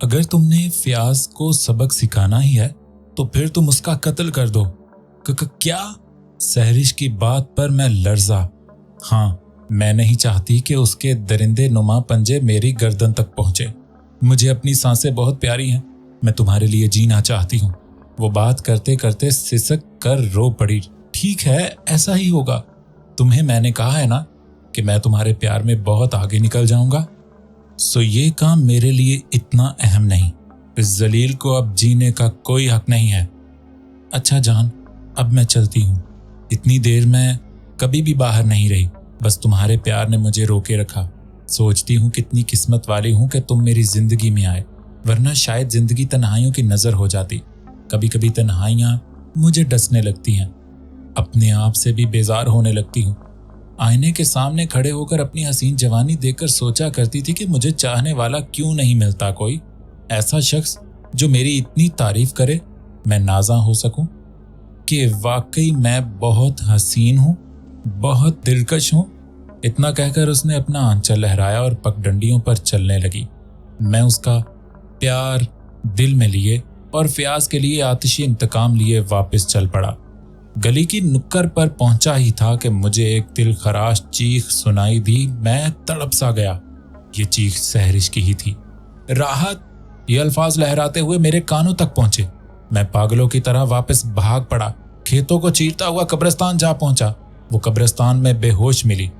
अगर तुमने फयाज को सबक सिखाना ही है तो फिर तुम उसका कत्ल कर दो। क्या? सहरिश की बात पर मैं लर्जा। हाँ, मैं नहीं चाहती कि उसके दरिंदे नुमा पंजे मेरी गर्दन तक पहुंचे। मुझे अपनी सांसें बहुत प्यारी हैं, मैं तुम्हारे लिए जीना चाहती हूँ। वो बात करते करते सिसक कर रो पड़ी। ठीक है, ऐसा ही होगा। तुम्हें मैंने कहा है ना कि मैं तुम्हारे प्यार में बहुत आगे निकल जाऊंगा। सो ये काम मेरे लिए इतना अहम नहीं। इस जलील को अब जीने का कोई हक नहीं है। अच्छा जान, अब मैं चलती हूँ। इतनी देर मैं कभी भी बाहर नहीं रही, बस तुम्हारे प्यार ने मुझे रोके रखा। सोचती हूँ कितनी किस्मत वाली हूँ कि तुम मेरी जिंदगी में आए, वरना शायद जिंदगी तन्हाइयों की नजर हो जाती। कभी कभी तन्हाइयाँ मुझे डसने लगती हैं, अपने आप से भी बेजार होने लगती हूँ। आईने के सामने खड़े होकर अपनी हसीन जवानी देखकर सोचा करती थी कि मुझे चाहने वाला क्यों नहीं मिलता कोई ऐसा शख्स जो मेरी इतनी तारीफ करे, मैं नाज़ा हो सकूं कि वाकई मैं बहुत हसीन हूँ, बहुत दिलकश हूँ। इतना कहकर उसने अपना आंचल लहराया और पगडंडियों पर चलने लगी। मैं उसका प्यार दिल में लिए और फयाज के लिए आतिशी इंतकाम लिए वापस चल पड़ा। गली की नुक्कड़ पर पहुंचा ही था कि मुझे एक दिल खराश चीख सुनाई दी। मैं तड़प सा गया। ये चीख सहरिश की ही थी। राहत, ये अल्फाज लहराते हुए मेरे कानों तक पहुंचे। मैं पागलों की तरह वापस भाग पड़ा। खेतों को चीरता हुआ कब्रिस्तान जा पहुंचा। वो कब्रिस्तान में बेहोश मिली।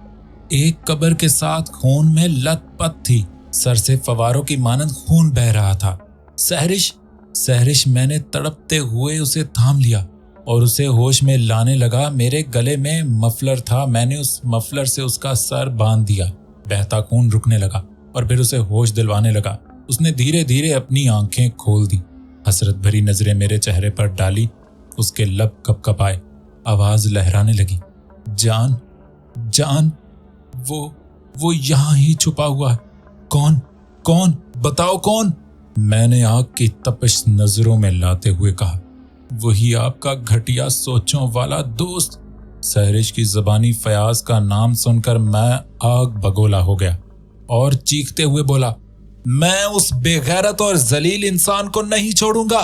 एक कब्र के साथ खून में लथपथ थी। सर से फवारों की मानंद खून बह रहा था। सहरिश, सहरिश, मैंने तड़पते हुए उसे थाम लिया और उसे होश में लाने लगा। मेरे गले में मफलर था, मैंने उस मफलर से उसका सर बांध दिया। बहता खून रुकने लगा और फिर उसे होश दिलवाने लगा। उसने धीरे धीरे अपनी आंखें खोल दी। हसरत भरी नजरें मेरे चेहरे पर डाली। उसके लब कपकपाए, आवाज लहराने लगी। जान, जान, वो यहाँ ही छुपा हुआ है। कौन? कौन? बताओ कौन? मैंने आग की तपिश नजरों में लाते हुए कहा। वही आपका घटिया सोचों वाला दोस्त। सहरिश की जबानी फयाज का नाम सुनकर मैं आग बगोला हो गया और चीखते हुए बोला, मैं उस बेगैरत और जलील इंसान को नहीं छोड़ूंगा।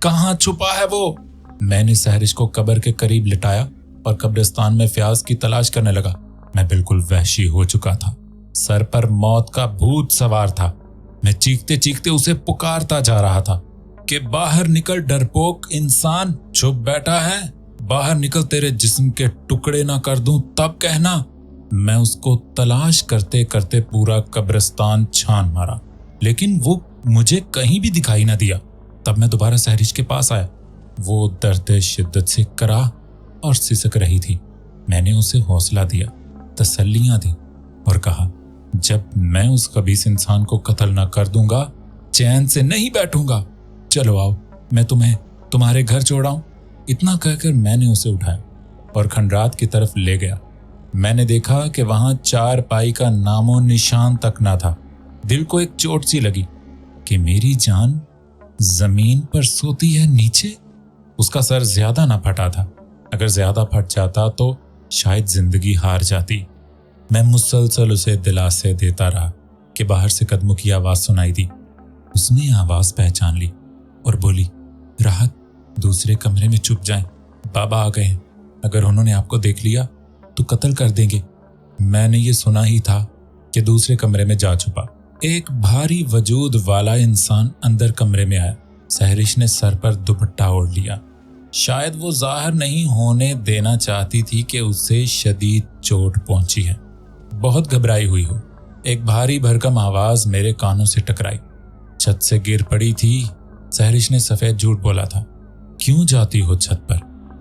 कहाँ छुपा है वो? मैंने सहरिश को कब्र के करीब लिटाया और कब्रिस्तान में फयाज की तलाश करने लगा। मैं बिल्कुल वहशी हो चुका था। सर पर मौत का भूत सवार था। मैं चीखते चीखते उसे पुकारता जा रहा था कि बाहर निकल डरपोक इंसान, छुप बैठा है, बाहर निकल, तेरे जिस्म के टुकड़े ना कर दूं तब कहना। मैं उसको तलाश करते करते पूरा कब्रिस्तान छान मारा, लेकिन वो मुझे कहीं भी दिखाई ना दिया। तब मैं दोबारा सहरिश के पास आया। वो दर्द शिद्दत से करा और सिसक रही थी। मैंने उसे हौसला दिया, तसल्लियां दी और कहा, जब मैं उस खबीस इंसान को कत्ल न कर दूंगा, चैन से नहीं बैठूंगा। चलो आओ, मैं तुम्हें तुम्हारे घर छोड़ाऊं। इतना कहकर मैंने उसे उठाया और खंडरात की तरफ ले गया। मैंने देखा कि वहां चार पाई का नामो निशान तक ना था। दिल को एक चोट सी लगी कि मेरी जान जमीन पर सोती है नीचे। उसका सर ज्यादा ना फटा था, अगर ज्यादा फट जाता तो शायद जिंदगी हार जाती। मैं मुसलसल उसे दिलासे देता रहा कि बाहर से कदमों की आवाज सुनाई दी। उसने आवाज पहचान ली और बोली, राहत, दूसरे कमरे में छुप जाएं, बाबा आ गए हैं। अगर उन्होंने आपको देख लिया तो कत्ल कर देंगे। मैंने ये सुना ही था कि दूसरे कमरे में जा छुपा। एक भारी वजूद वाला इंसान अंदर कमरे में आया। सहरिश ने सर पर दुपट्टा ओढ़ लिया। शायद वो जाहिर नहीं होने देना चाहती थी कि उसे शदीद चोट पहुंची है। बहुत घबराई हुई हो। एक भारी भरकम आवाज मेरे कानों से टकराई। छत से गिर पड़ी थी। सहरिश ने सफेद झूठ बोला था। क्यों जाती हो छत पर?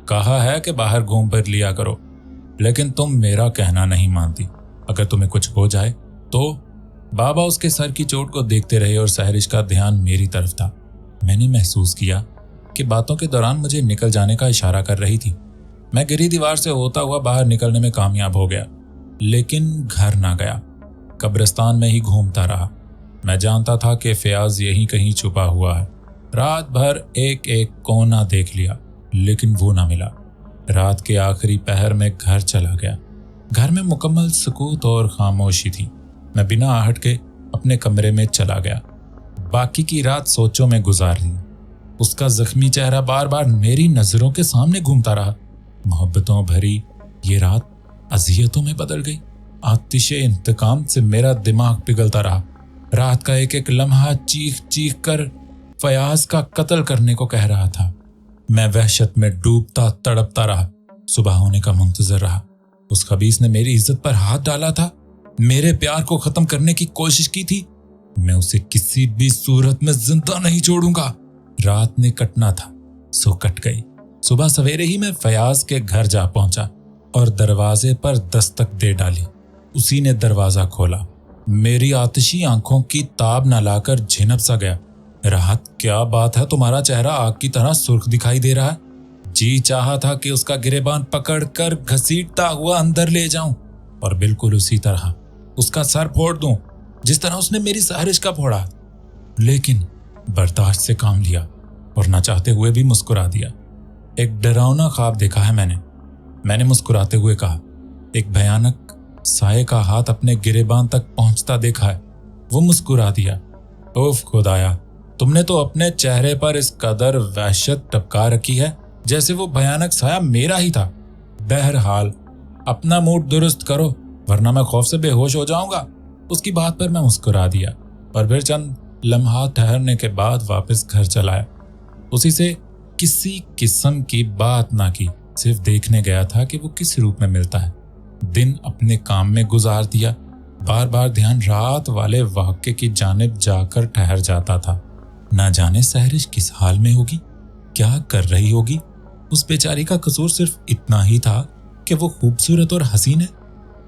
कहा है कि बाहर घूम फिर लिया करो, लेकिन तुम मेरा कहना नहीं मानती। अगर तुम्हें कुछ हो जाए तो? बाबा उसके सर की चोट को देखते रहे और सहरिश का ध्यान मेरी तरफ था। मैंने महसूस किया कि बातों के दौरान मुझे निकल जाने का इशारा कर रही थी। मैं गिरी दीवार से होता हुआ बाहर निकलने में कामयाब हो गया, लेकिन घर ना गया। कब्रिस्तान में ही घूमता रहा। मैं जानता था कि फयाज यहीं कहीं छुपा हुआ है। रात भर एक एक कोना देख लिया, लेकिन वो ना मिला। रात के आखिरी पहर में घर चला गया। घर में मुकम्मल सुकूत और खामोशी थी। मैं बिना आहट के अपने कमरे में चला गया। बाकी की रात सोचों में गुजार दी। उसका जख्मी चेहरा बार बार मेरी नजरों के सामने घूमता रहा। मोहब्बतों भरी ये रात अजियतों में बदल गई। आतिशे इंतकाम से मेरा दिमाग पिघलता रहा। रात का एक एक लम्हा चीख चीख कर फयाज का कत्ल करने को कह रहा था। मैं वहशत में डूबता तड़पता रहा। सुबह होने का मुंतजर रहा। उस खबीस ने मेरी इज्जत पर हाथ डाला था, मेरे प्यार को खत्म करने की कोशिश की थी। मैं उसे किसी भी सूरत में जिंदा नहीं छोड़ूंगा। रात ने कटना था, सो कट गई। सुबह सवेरे ही मैं फयाज के घर जा पहुंचा और दरवाजे पर दस्तक दे डाली। उसी ने दरवाजा खोला। मेरी आतिशी आंखों की ताब न लाकर झिनक सा गया। राहत, क्या बात है, तुम्हारा चेहरा आग की तरह सुर्ख दिखाई दे रहा है। जी चाहा था कि उसका गिरेबान पकड़कर घसीटता हुआ अंदर ले जाऊं और बिल्कुल उसी तरह उसका सर फोड़ दूं जिस तरह उसने मेरी सहरिश का फोड़ा। लेकिन बर्दाश्त से काम लिया और न चाहते हुए भी मुस्कुरा दिया। एक डरावना ख्वाब देखा है मैंने मुस्कुराते हुए कहा। एक भयानक साये का हाथ अपने गिरेबान तक पहुंचता देखा है। वो मुस्कुरा दिया। ओफ खुदाया, तुमने तो अपने चेहरे पर इस कदर वहशत टपका रखी है जैसे वो भयानक साया मेरा ही था। बहरहाल अपना मूड दुरुस्त करो वरना मैं खौफ से बेहोश हो जाऊंगा। उसकी बात पर मैं मुस्कुरा दिया और फिर चंद लम्हा ठहरने के बाद वापस घर चलाया। उसी से किसी किस्म की बात ना की, सिर्फ देखने गया था कि वो किस रूप में मिलता है। दिन अपने काम में गुजार दिया। बार बार ध्यान रात वाले वाक़े की जानिब जाकर ठहर जाता था। ना जाने सहरिश किस हाल में होगी, क्या कर रही होगी। उस बेचारी का कसूर सिर्फ इतना ही था कि वो खूबसूरत और हसीन है,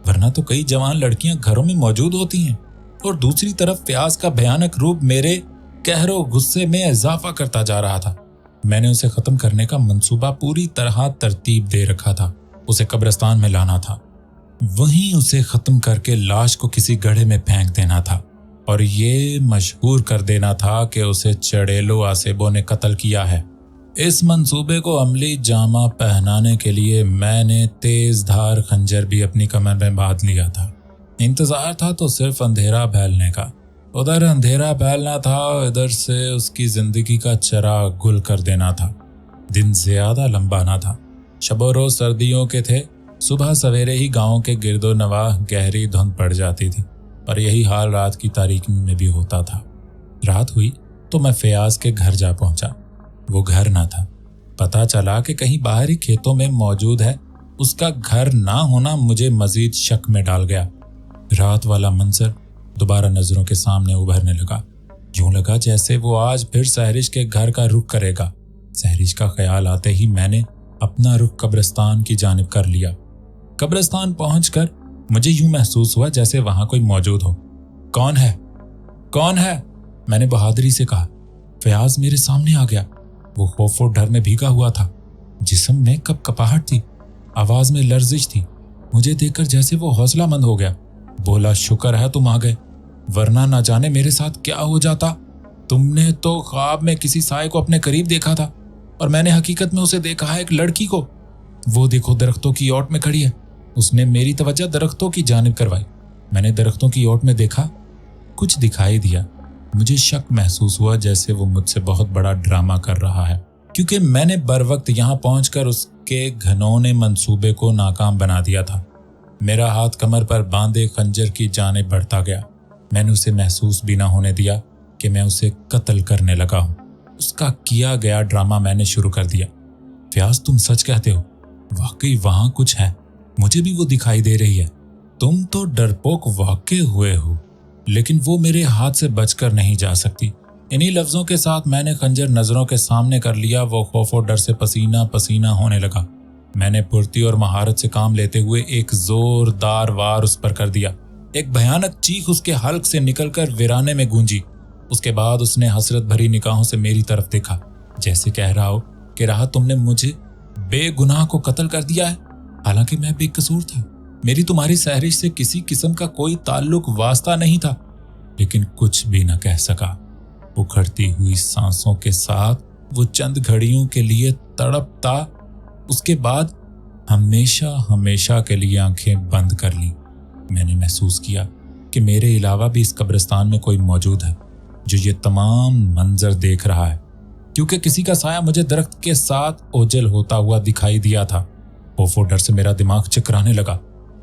वरना तो कई जवान लड़कियां घरों में मौजूद होती हैं। और दूसरी तरफ प्यास का भयानक रूप मेरे कहरो गुस्से में इजाफा करता जा रहा था। मैंने उसे खत्म करने का मंसूबा पूरी तरह तरतीब दे रखा था। उसे कब्रिस्तान में लाना था, वहीं उसे खत्म करके लाश को किसी गड्ढे में फेंक देना था और ये मशहूर कर देना था कि उसे चड़ेलो आसेबों ने कत्ल किया है। इस मंसूबे को अमली जामा पहनाने के लिए मैंने तेज धार खंजर भी अपनी कमर में बांध लिया था। इंतजार था तो सिर्फ अंधेरा फैलने का। उधर अंधेरा फैलना था, इधर से उसकी जिंदगी का चिराग गुल कर देना था। दिन ज्यादा लंबा ना था। शबो रोज सर्दियों के थे। सुबह सवेरे ही गांव के गिरदो नवाह गहरी धुंध पड़ जाती थी और यही हाल रात की तारीकी में भी होता था। रात हुई तो मैं फयाज के घर जा पहुंचा। वो घर ना था। पता चला कि कहीं बाहरी खेतों में मौजूद है। उसका घर ना होना मुझे मजीद शक में डाल गया। रात वाला मंजर दोबारा नजरों के सामने उभरने लगा। यूं लगा जैसे वो आज फिर सहरिश के घर का रुख करेगा। सहरिश का ख्याल आते ही मैंने अपना रुख कब्रिस्तान की जानिब कर लिया। कब्रिस्तान पहुंचकर मुझे यूं महसूस हुआ जैसे वहां कोई मौजूद हो। कौन है, कौन है? मैंने बहादुरी से कहा। फयाज मेरे सामने आ गया। वो खौफ और डर में भीगा हुआ था। जिस्म में कपकपाहट थी, आवाज में लर्जिश थी। मुझे देखकर जैसे वो हौसला मंद हो गया। बोला, शुक्र है तुम आ गए, वरना ना जाने मेरे साथ क्या हो जाता। तुमने तो ख्वाब में किसी साए को अपने करीब देखा था और मैंने हकीकत में उसे देखा है, एक लड़की को। वो देखो दरख्तों की ओट में खड़ी है। उसने मेरी तवज्जो दरख्तों की जानिब करवाई। मैंने दरख्तों की ओट में देखा, कुछ दिखाई दिया। मुझे शक महसूस हुआ जैसे वो मुझसे बहुत बड़ा ड्रामा कर रहा है, क्योंकि मैंने बर वक्त यहाँ पहुंचकर उसके घनौने मंसूबे को नाकाम बना दिया था। मेरा हाथ कमर पर बांधे खंजर की जानिब बढ़ता गया। मैंने उसे महसूस भी ना होने दिया कि मैं उसे कत्ल करने लगा हूँ। उसका किया गया ड्रामा मैंने शुरू कर दिया। फयाज, तुम सच कहते हो, वाकई वहां कुछ है। मुझे भी वो दिखाई दे रही है। तुम तो डरपोक वाकई हुए हो, लेकिन वो मेरे हाथ से बचकर नहीं जा सकती। इन्हीं लफ्जों के साथ मैंने खंजर नजरों के सामने कर लिया। वो खौफ और डर से पसीना पसीना होने लगा। मैंने फुर्ती और महारत से काम लेते हुए एक जोरदार वार उस पर कर दिया। एक भयानक चीख उसके हल्क से निकलकर वीराने में गूंजी। उसके बाद उसने हसरत भरी निगाहों से मेरी तरफ देखा, जैसे कह रहा हो कि राहत, तुमने मुझे बेगुनाह को कत्ल कर दिया है, हालांकि मैं बेकसूर था। मेरी तुम्हारी सहरिश से किसी किस्म का कोई ताल्लुक वास्ता नहीं था। लेकिन कुछ भी न कह सका। उखड़ती हुई सांसों के साथ वो चंद घड़ियों के लिए तड़पता, उसके बाद हमेशा हमेशा के लिए आंखें बंद कर ली। मैंने महसूस किया कि मेरे अलावा भी इस कब्रिस्तान में कोई मौजूद है। जो ये तमाम मंजर देख रहा है, क्योंकि किसी का साया मुझे दरख्त के साथ ओझल होता हुआ दिखाई दिया था। खौफ और डर से मेरा दिमाग चकराने लगा,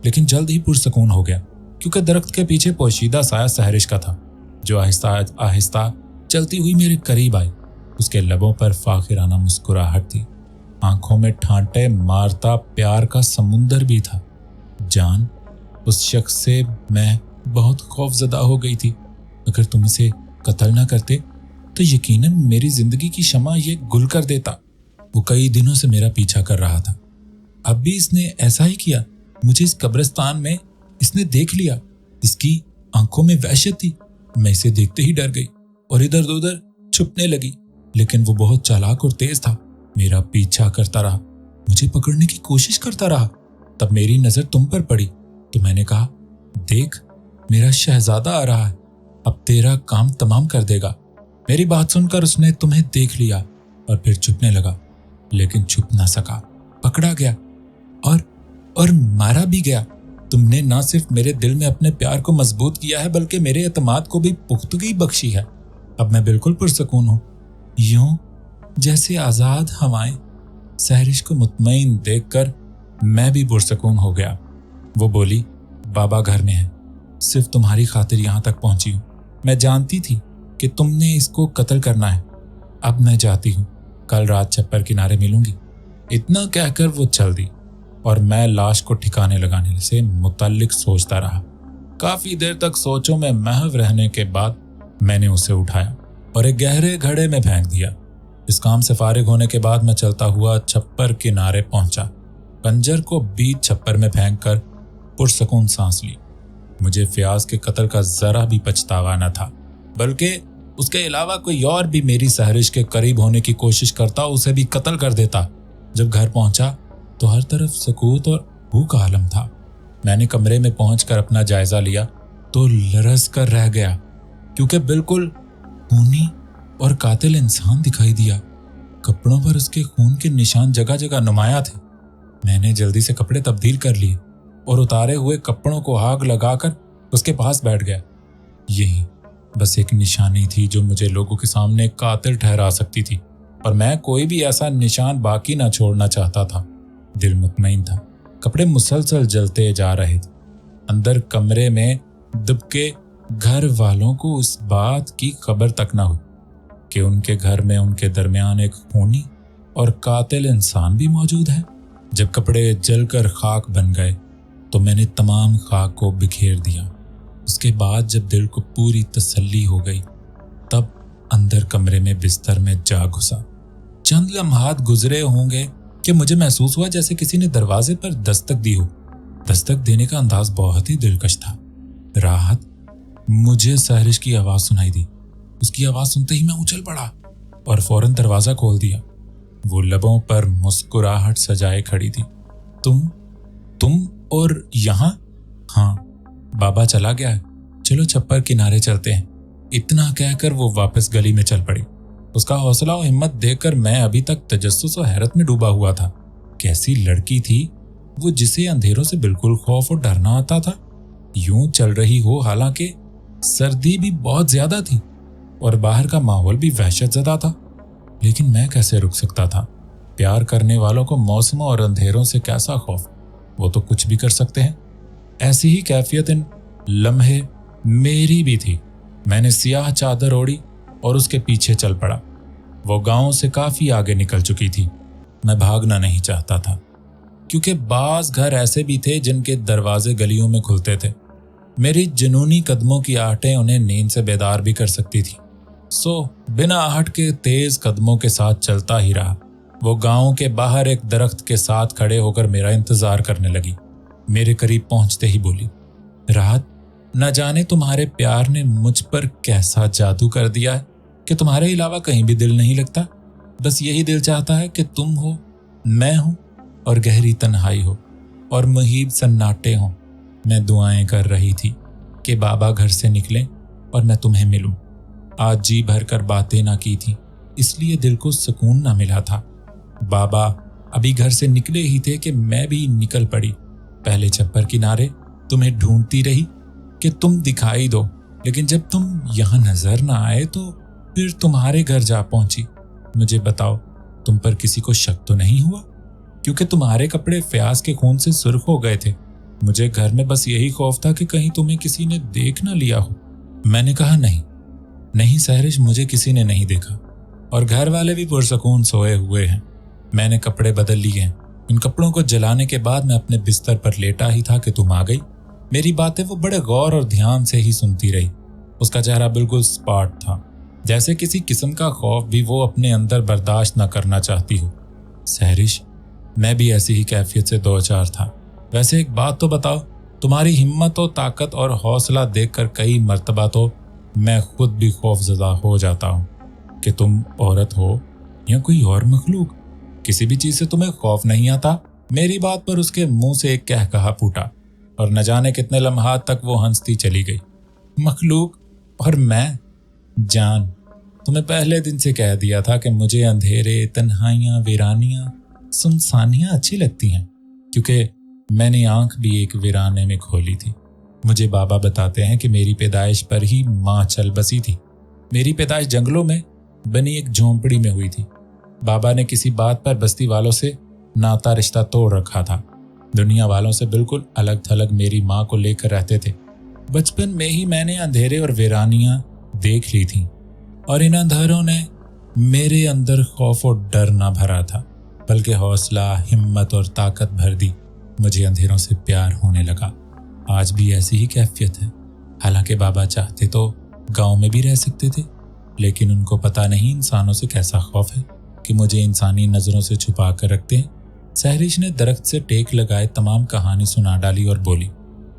लेकिन जल्द ही पुरसकून हो गया, क्योंकि दरख्त के पीछे पोशीदा साया सहरिश का था, जो आहिस्ता आहिस्ता चलती हुई मेरे करीब आई। उसके लबों पर फाखिराना मुस्कुराहट थी, आंखों में ठांटे मारता प्यार का समुंदर भी था। जान, उस शख्स से मैं बहुत खौफजदा हो गई थी। अगर तुम इसे कत्ल न करते तो यकीनन मेरी जिंदगी की शमा ये गुल कर देता। वो कई दिनों से मेरा पीछा कर रहा था, अब भी इसने ऐसा ही किया। मुझे इस कब्रिस्तान में इसने देख लिया। इसकी आंखों में वहशत थी। मैं इसे देखते ही डर गई और इधर उधर छुपने लगी, लेकिन वो बहुत चालाक और तेज था। मेरा पीछा करता रहा, मुझे पकड़ने की कोशिश करता रहा। तब मेरी नजर तुम पर पड़ी तो मैंने कहा, देख, मेरा शहजादा आ रहा है, अब तेरा काम तमाम कर देगा। मेरी बात सुनकर उसने तुम्हें देख लिया और फिर छुपने लगा, लेकिन छुप ना सका, पकड़ा गया और मारा भी गया। तुमने ना सिर्फ मेरे दिल में अपने प्यार को मजबूत किया है, बल्कि मेरे एतमाद को भी पुख्तगी बख्शी है। अब मैं बिल्कुल पुरसकून हूं, यूं जैसे आजाद हवाएं। सहरिश को मुतमईन देखकर मैं भी पुरसकून हो गया। वो बोली, बाबा घर में है, सिर्फ तुम्हारी खातिर यहां तक पहुंची हूं। मैं जानती थी कि तुमने इसको कत्ल करना है। अब मैं जाती हूं, कल रात छप्पर किनारे मिलूंगी। इतना कहकर वो चल दी और मैं लाश को ठिकाने लगाने से मुतल्लिक सोचता रहा। काफी देर तक सोचों में महव रहने के बाद मैंने उसे उठाया और एक गहरे घड़े में फेंक दिया। इस काम से फारिग होने के बाद मैं चलता हुआ छप्पर किनारे पहुंचा। खंजर को बीच छप्पर में फेंककर पुरसकून सांस ली। मुझे फयाज के कत्ल का जरा भी पछतावा न था, बल्कि उसके अलावा कोई और भी मेरी सहरिश के करीब होने की कोशिश करता, उसे भी कत्ल कर देता। जब घर पहुंचा तो हर तरफ सकूत और भूख आलम था। मैंने कमरे में पहुंचकर अपना जायजा लिया तो लरस कर रह गया, क्योंकि बिल्कुल खूनी और कातिल इंसान दिखाई दिया। कपड़ों पर उसके खून के निशान जगह जगह नुमाया थे। मैंने जल्दी से कपड़े तब्दील कर लिए और उतारे हुए कपड़ों को आग लगाकर उसके पास बैठ गया। यही बस एक निशानी थी जो मुझे लोगों के सामने कातिल ठहरा सकती थी, और मैं कोई भी ऐसा निशान बाकी ना छोड़ना चाहता था। दिल मुतमईन था, कपड़े मुसलसल जलते जा रहे थे। अंदर कमरे में दुबके घर वालों को उस बात की खबर तक न हुई कि उनके घर में उनके दरमियान एक खूनी और कातिल इंसान भी मौजूद है। जब कपड़े जलकर खाक बन गए तो मैंने तमाम खाक को बिखेर दिया। उसके बाद जब दिल को पूरी तसल्ली हो गई, तब अंदर कमरे में बिस्तर में जा घुसा। चंद लम्हात गुजरे होंगे कि मुझे महसूस हुआ जैसे किसी ने दरवाजे पर दस्तक दी हो। दस्तक देने का अंदाज बहुत ही दिलकश था। राहत, मुझे सहरिश की आवाज सुनाई दी। उसकी आवाज सुनते ही मैं उछल पड़ा और फौरन दरवाजा खोल दिया। वो लबों पर मुस्कुराहट सजाए खड़ी थी। तुम और यहाँ? हाँ, बाबा चला गया है, चलो छप्पर किनारे चलते हैं। इतना कहकर वो वापस गली में चल पड़ी। उसका हौसला और हिम्मत देखकर मैं अभी तक तजस्सुस और हैरत में डूबा हुआ था। कैसी लड़की थी वो, जिसे अंधेरों से बिल्कुल खौफ और डरना आता था। यूं चल रही हो, हालांकि सर्दी भी बहुत ज्यादा थी और बाहर का माहौल भी वहशतज़दा था, लेकिन मैं कैसे रुक सकता था। प्यार करने वालों को मौसमों और अंधेरों से कैसा खौफ, वो तो कुछ भी कर सकते हैं। ऐसी ही कैफियत इन लम्हे मेरी भी थी। मैंने सियाह चादर ओढ़ी और उसके पीछे चल पड़ा। वो गांव से काफी आगे निकल चुकी थी। मैं भागना नहीं चाहता था, क्योंकि बाज घर ऐसे भी थे जिनके दरवाजे गलियों में खुलते थे। मेरी जुनूनी कदमों की आहटें उन्हें नींद से बेदार भी कर सकती थी। सो बिना आहट के तेज कदमों के साथ चलता ही रहा। वो गांव के बाहर एक दरख्त के साथ खड़े होकर मेरा इंतजार करने लगी। मेरे करीब पहुंचते ही बोली, राहत, न जाने तुम्हारे प्यार ने मुझ पर कैसा जादू कर दिया है कि तुम्हारे अलावा कहीं भी दिल नहीं लगता। बस यही दिल चाहता है कि तुम हो, मैं हूं और गहरी तन्हाई हो और मुहीब सन्नाटे हों। मैं दुआएं कर रही थी कि बाबा घर से निकलें और मैं तुम्हें मिलूं। आज जी भर कर बातें ना की थी, इसलिए दिल को सुकून ना मिला था। बाबा अभी घर से निकले ही थे कि मैं भी निकल पड़ी। पहले छप्पर किनारे तुम्हें ढूंढती रही कि तुम दिखाई दो, लेकिन जब तुम यहाँ नजर ना आए तो फिर तुम्हारे घर जा पहुंची। मुझे बताओ, तुम पर किसी को शक तो नहीं हुआ? क्योंकि तुम्हारे कपड़े फ्याज के खून से सुर्ख हो गए थे। मुझे घर में बस यही खौफ था कि कहीं तुम्हें किसी ने देख ना लिया हो। मैंने कहा, नहीं सहरिश, मुझे किसी ने नहीं देखा और घर वाले भी पुरसकून सोए हुए हैं। मैंने कपड़े बदल लिए हैं। इन कपड़ों को जलाने के बाद मैं अपने बिस्तर पर लेटा ही था कि तुम आ गई। मेरी बातें वो बड़े गौर और ध्यान से ही सुनती रही। उसका चेहरा बिल्कुल स्पॉट था, जैसे किसी किस्म का खौफ भी वो अपने अंदर बर्दाश्त न करना चाहती हो। सहरिश, मैं भी ऐसी ही कैफियत से दो चार था। वैसे एक बात तो बताओ, तुम्हारी हिम्मत और ताकत और हौसला देखकर कई मर्तबा तो मैं खुद भी खौफजदा हो जाता हूँ कि तुम औरत हो या कोई और मखलूक। किसी भी चीज से तुम्हें खौफ नहीं आता? मेरी बात पर उसके मुंह से एक कह कहा फूटा और न जाने कितने लम्हात तक वो हंसती चली गई। मखलूक और मैं? जान, तुम्हें पहले दिन से कह दिया था कि मुझे अंधेरे, तन्हाइयां, वीरानियां, सुनसानियां अच्छी लगती हैं, क्योंकि मैंने आंख भी एक वीराने में खोली थी। मुझे बाबा बताते हैं कि मेरी पैदाइश पर ही माँ चल बसी थी। मेरी पैदाइश जंगलों में बनी एक झोंपड़ी में हुई थी। बाबा ने किसी बात पर बस्ती वालों से नाता रिश्ता तोड़ रखा था। दुनिया वालों से बिल्कुल अलग थलग मेरी माँ को लेकर रहते थे। बचपन में ही मैंने अंधेरे और वीरानियां देख ली थी और इन अंधेरों ने मेरे अंदर खौफ और डर ना भरा था, बल्कि हौसला, हिम्मत और ताकत भर दी। मुझे अंधेरों से प्यार होने लगा। आज भी ऐसी ही कैफियत है। हालांकि बाबा चाहते तो गांव में भी रह सकते थे, लेकिन उनको पता नहीं इंसानों से कैसा खौफ है कि मुझे इंसानी नजरों से छुपा कर रखते हैं। सहरिश ने दरख्त से टेक लगाए तमाम कहानी सुना डाली और बोली,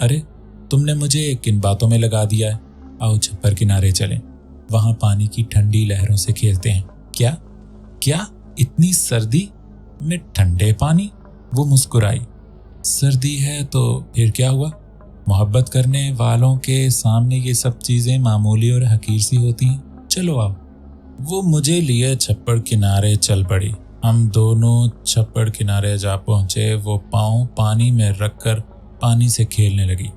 अरे तुमने मुझे किन बातों में लगा दिया है? आओ छप्पर किनारे चलें, वहां पानी की ठंडी लहरों से खेलते हैं। क्या इतनी सर्दी में ठंडे पानी? वो मुस्कुराई। सर्दी है तो फिर क्या हुआ? मोहब्बत करने वालों के सामने ये सब चीजें मामूली और हकीर सी होती हैं। चलो आओ। वो मुझे लिए छप्पर किनारे चल पड़ी। हम दोनों छप्पर किनारे जा पहुंचे। वो पांव पानी में रखकर पानी से खेलने लगी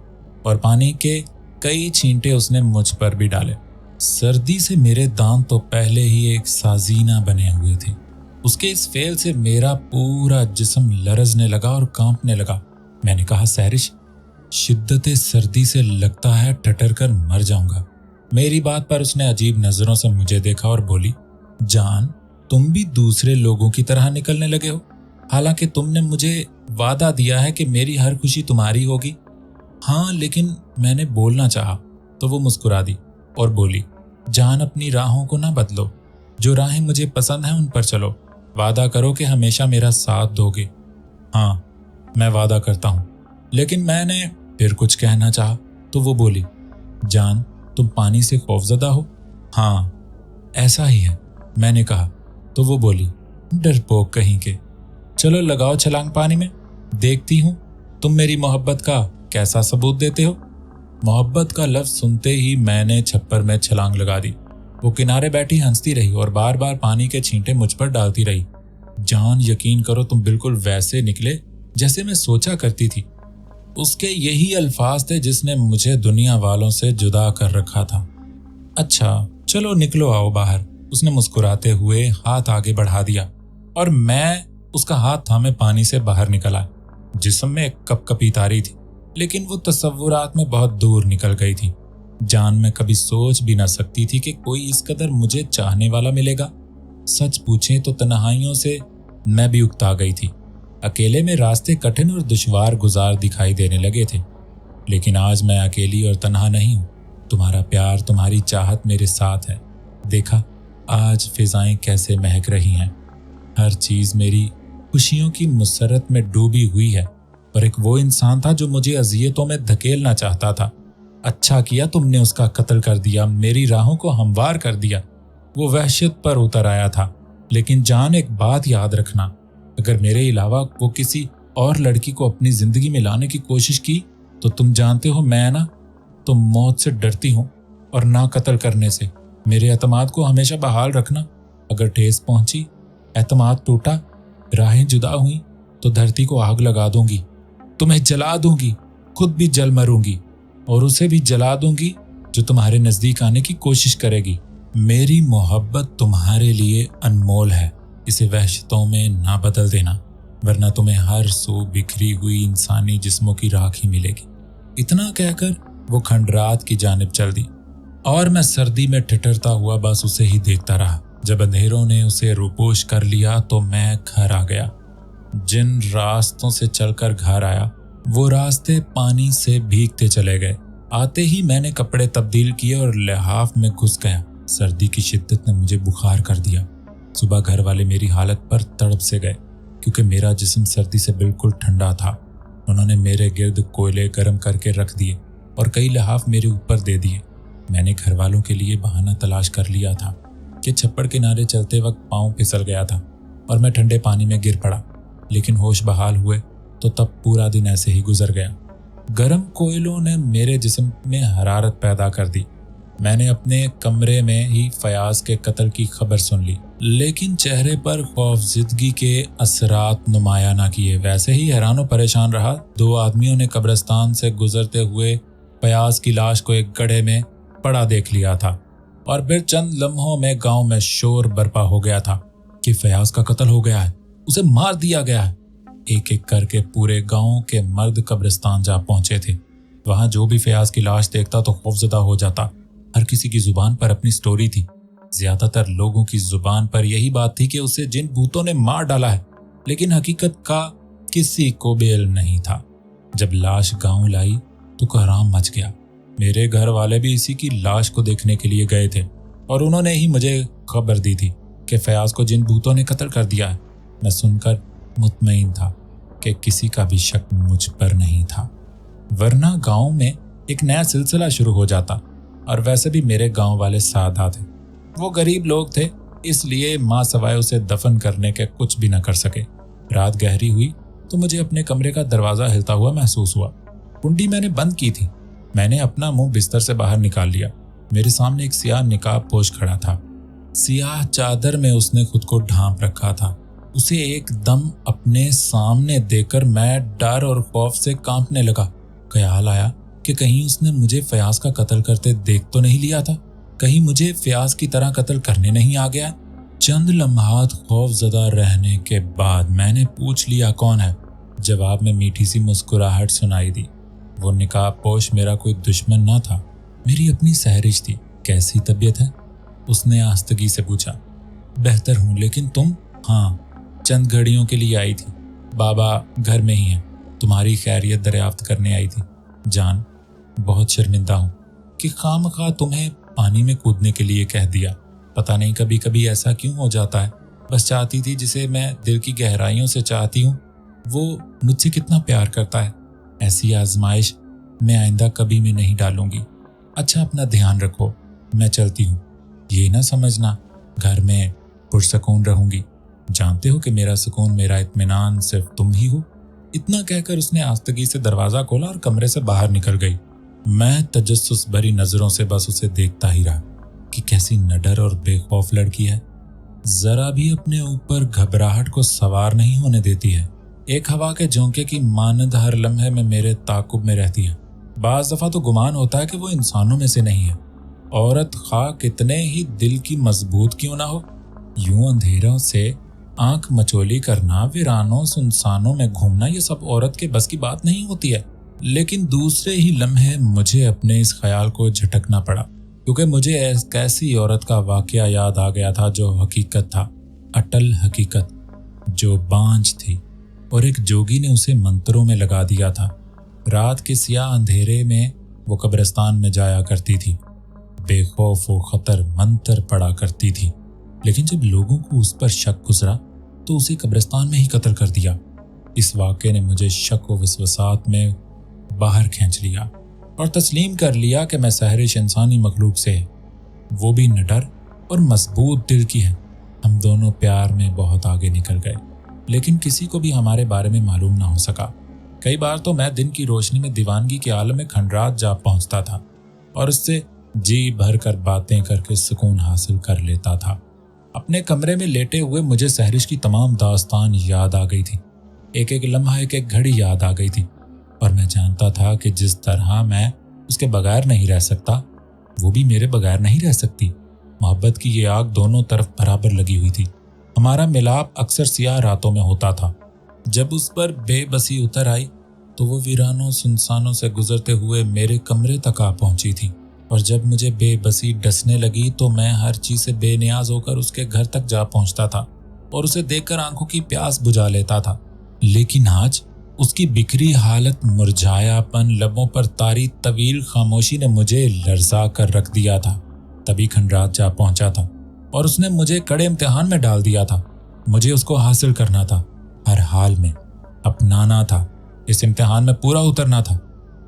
और पानी के कई छींटे उसने मुझ पर भी डाले। सर्दी से मेरे दांत तो पहले ही एक साजीना बने हुए थे। उसके इस फेल से मेरा पूरा जिस्म लरजने लगा और कांपने लगा। मैंने कहा, सहरिश, शिद्दत सर्दी से लगता है ठठर कर मर जाऊंगा। मेरी बात पर उसने अजीब नजरों से मुझे देखा और बोली, जान, तुम भी दूसरे लोगों की तरह निकलने लगे हो। हालांकि तुमने मुझे वादा दिया है कि मेरी हर खुशी तुम्हारी होगी। हाँ, लेकिन मैंने बोलना चाहा तो वो मुस्कुरा दी और बोली, जान, अपनी राहों को ना बदलो। जो राहें मुझे पसंद हैं उन पर चलो। वादा करो कि हमेशा मेरा साथ दोगे। हाँ, मैं वादा करता हूँ। लेकिन मैंने फिर कुछ कहना चाहा तो वो बोली, जान, तुम पानी से खौफजदा हो? हाँ, ऐसा ही है, मैंने कहा। तो वो बोली, डरपोक कहीं के, चलो लगाओ छलांग पानी में, देखती हूँ तुम मेरी मोहब्बत का कैसा सबूत देते हो। मोहब्बत का लफ्ज सुनते ही मैंने छप्पर में छलांग लगा दी। वो किनारे बैठी हंसती रही और बार बार पानी के छींटे मुझ पर डालती रही। जान, यकीन करो, तुम बिल्कुल वैसे निकले जैसे मैं सोचा करती थी। उसके यही अल्फाज थे जिसने मुझे दुनिया वालों से जुदा कर रखा था। अच्छा, चलो निकलो, आओ बाहर। उसने मुस्कुराते हुए हाथ आगे बढ़ा दिया और मैं उसका हाथ थामे पानी से बाहर निकला। जिस्म में कपकपी तारी थी, लेकिन वो तसव्वुरात में बहुत दूर निकल गई थी। जान, मैं कभी सोच भी ना सकती थी कि कोई इस कदर मुझे चाहने वाला मिलेगा। सच पूछें तो तन्हाइयों से मैं भी उकता गई थी। अकेले में रास्ते कठिन और दुश्वार गुजार दिखाई देने लगे थे, लेकिन आज मैं अकेली और तन्हा नहीं हूँ। तुम्हारा प्यार, तुम्हारी चाहत मेरे साथ है। देखा, आज फिजाएं कैसे महक रही हैं। हर चीज मेरी खुशियों की मुसरत में डूबी हुई है। पर एक वो इंसान था जो मुझे अजियतों में धकेलना चाहता था। अच्छा किया तुमने उसका कत्ल कर दिया, मेरी राहों को हमवार कर दिया। वो वहशत पर उतर आया था। लेकिन जान, एक बात याद रखना, अगर मेरे अलावा वो किसी और लड़की को अपनी जिंदगी में लाने की कोशिश की तो तुम जानते हो मैं ना तो मौत से डरती हूँ और ना कत्ल करने से। मेरे एतमाद को हमेशा बहाल रखना। अगर ठेस पहुंची, एतमाद टूटा, राहें जुदा हुई तो धरती को आग लगा दूंगी, तुम्हें जला दूंगी, खुद भी जल मरूंगी और उसे भी जला दूंगी जो तुम्हारे नजदीक आने की कोशिश करेगी। मेरी मोहब्बत तुम्हारे लिए अनमोल है, इसे वहशतों में ना बदल देना, वरना तुम्हें हर सू बिखरी हुई इंसानी जिस्मों की राख ही मिलेगी। इतना कहकर वो खंडरात की जानिब चल दी और मैं सर्दी में ठिठरता हुआ बस उसे ही देखता रहा। जब अंधेरों ने उसे रूपोश कर लिया तो मैं घर आ गया। जिन रास्तों से चलकर घर आया वो रास्ते पानी से भीगते चले गए। आते ही मैंने कपड़े तब्दील किए और लिहाफ में घुस गया। सर्दी की शिद्दत ने मुझे बुखार कर दिया। सुबह घर वाले मेरी हालत पर तड़प से गए क्योंकि मेरा जिस्म सर्दी से बिल्कुल ठंडा था। उन्होंने मेरे गिर्द कोयले गर्म करके रख दिए और कई लिहाफ मेरे ऊपर दे दिए। मैंने घर वालों के लिए बहाना तलाश कर लिया था कि छप्पड़ किनारे चलते वक्त पाँव फिसल गया था और मैं ठंडे पानी में गिर पड़ा, लेकिन होश बहाल हुए तो तब पूरा दिन ऐसे ही गुजर गया। गर्म कोयलों ने मेरे जिस्म में हरारत पैदा कर दी। मैंने अपने कमरे में ही फयाज के कत्ल की खबर सुन ली, लेकिन चेहरे पर खौफजदगी के असरात नुमाया ना किए। वैसे ही हैरान परेशान रहा। 2 आदमियों ने कब्रिस्तान से गुजरते हुए फयाज की लाश को एक गड्ढे में पड़ा देख लिया था और फिर चंद लम्हों में गांव में शोर बर्पा हो गया था कि फयाज का कत्ल हो गया है, उसे मार दिया गया है। एक एक करके पूरे गांव के मर्द कब्रिस्तान जा पहुंचे थे। वहां जो भी फयाज की लाश देखता तो खौफजदा हो जाता। हर किसी की जुबान पर अपनी स्टोरी थी। ज्यादातर लोगों की जुबान पर यही बात थी कि उसे जिन भूतों ने मार डाला है, लेकिन हकीकत का किसी को बेल नहीं था। जब लाश गांव लाई तो कोहराम मच गया। मेरे घर वाले भी इसी की लाश को देखने के लिए गए थे और उन्होंने ही मुझे खबर दी थी कि फयाज को जिन भूतों ने कत्ल कर दिया है। मैं सुनकर मुतमईन था कि किसी का भी शक मुझ पर नहीं था, वरना गांव में एक नया सिलसिला शुरू हो जाता। और वैसे भी मेरे गांव वाले सादा थे, वो गरीब लोग थे, इसलिए माँ सवाए उसे दफन करने के कुछ भी न कर सके। रात गहरी हुई तो मुझे अपने कमरे का दरवाजा हिलता हुआ महसूस हुआ। कुंडी मैंने बंद की थी। मैंने अपना मुंह बिस्तर से बाहर निकाल लिया। मेरे सामने एक सियाह निकाब पोश खड़ा था। सियाह चादर में उसने खुद को ढांप रखा था। उसे एकदम अपने सामने देखकर मैं डर और खौफ से कांपने लगा। ख्याल आया कि कहीं उसने मुझे फयाज का कत्ल करते देख तो नहीं लिया था, कहीं मुझे फयाज की तरह कत्ल करने नहीं आ गया। चंद लम्हात खौफजदा रहने के बाद मैंने पूछ लिया कौन है। जवाब में मीठी सी मुस्कुराहट सुनाई दी। वो निकाब पोश मेरा कोई दुश्मन ना था, मेरी अपनी सहरिश थी। कैसी तबीयत है? उसने आस्तगी से पूछा। बेहतर हूँ, लेकिन तुम? हाँ, चंद घड़ियों के लिए आई थी। बाबा घर में ही हैं, तुम्हारी खैरियत दरियाफ्त करने आई थी। जान, बहुत शर्मिंदा हूँ कि खामखा तुम्हें पानी में कूदने के लिए कह दिया। पता नहीं कभी कभी ऐसा क्यों हो जाता है। बस चाहती थी जिसे मैं दिल की गहराइयों से चाहती हूँ, वो मुझसे कितना प्यार करता है। ऐसी आजमाइश मैं आइंदा कभी में नहीं डालूंगी। अच्छा, अपना ध्यान रखो, मैं चलती हूँ। ये ना समझना घर में पुरसकून रहूंगी। जानते हो कि मेरा सुकून, मेरा इत्मीनान सिर्फ तुम ही हो। इतना कहकर उसने आस्तगी से दरवाजा खोला और कमरे से बाहर निकल गई। मैं तजस्सुस भरी नजरों से बस उसे देखता ही रहा कि कैसी नडर और बेखौफ लड़की है। जरा भी अपने ऊपर घबराहट को सवार नहीं होने देती है। एक हवा के झोंके की मानद हर लम्हे में मेरे ताकुब में रहती है। बाज दफा तो गुमान होता है कि वो इंसानों में से नहीं है। औरत खा कितने ही दिल की मजबूत क्यों ना हो, यूं अंधेरों से आंख मचोली करना, वीरानों सुनसानों में घूमना, ये सब औरत के बस की बात नहीं होती है। लेकिन दूसरे ही लम्हे मुझे अपने इस ख्याल को झटकना पड़ा, क्योंकि मुझे एक ऐसी औरत का वाकया याद आ गया था जो हकीकत था, अटल हकीकत, जो बांझ थी और एक जोगी ने उसे मंत्रों में लगा दिया था। रात के सियाह अंधेरे में वो कब्रिस्तान में जाया करती थी, बेखौफ व खतर मंत्र पड़ा करती थी। लेकिन जब लोगों को उस पर शक गुजरा तो उसे कब्रिस्तान में ही कत्ल कर दिया। इस वाक़े ने मुझे शक व वसवसात में बाहर खींच लिया और तस्लीम कर लिया कि मैं सहरिश इंसानी मखलूक से है, वो भी निडर और मजबूत दिल की है। हम दोनों प्यार में बहुत आगे निकल गए, लेकिन किसी को भी हमारे बारे में मालूम ना हो सका। कई बार तो मैं दिन की रोशनी में दीवानगी के आलम में खंडरात जा पहुंचता था और उससे जी भर कर बातें करके सुकून हासिल कर लेता था। अपने कमरे में लेटे हुए मुझे सहरिश की तमाम दास्तान याद आ गई थी। एक एक लम्हा, एक एक घड़ी याद आ गई थी और मैं जानता था कि जिस तरह मैं उसके बगैर नहीं रह सकता, वो भी मेरे बगैर नहीं रह सकती। मोहब्बत की ये आग दोनों तरफ बराबर लगी हुई थी। हमारा मिलाप अक्सर सियाह रातों में होता था। जब उस पर बेबसी उतर आई तो वो वीरानों सुनसानों से गुजरते हुए मेरे कमरे तक आ पहुंची थी, और जब मुझे बेबसी डसने लगी तो मैं हर चीज से बेनियाज होकर उसके घर तक जा पहुंचता था और उसे देखकर आंखों की प्यास बुझा लेता था। लेकिन आज उसकी बिखरी हालत, मुरझायापन, लबों पर तारी तवील खामोशी ने मुझे लर्जा कर रख दिया था। तभी खंडरात जा पहुंचा था और उसने मुझे कड़े इम्तिहान में डाल दिया था। मुझे उसको हासिल करना था, हर हाल में अपनाना था, इस इम्तिहान में पूरा उतरना था।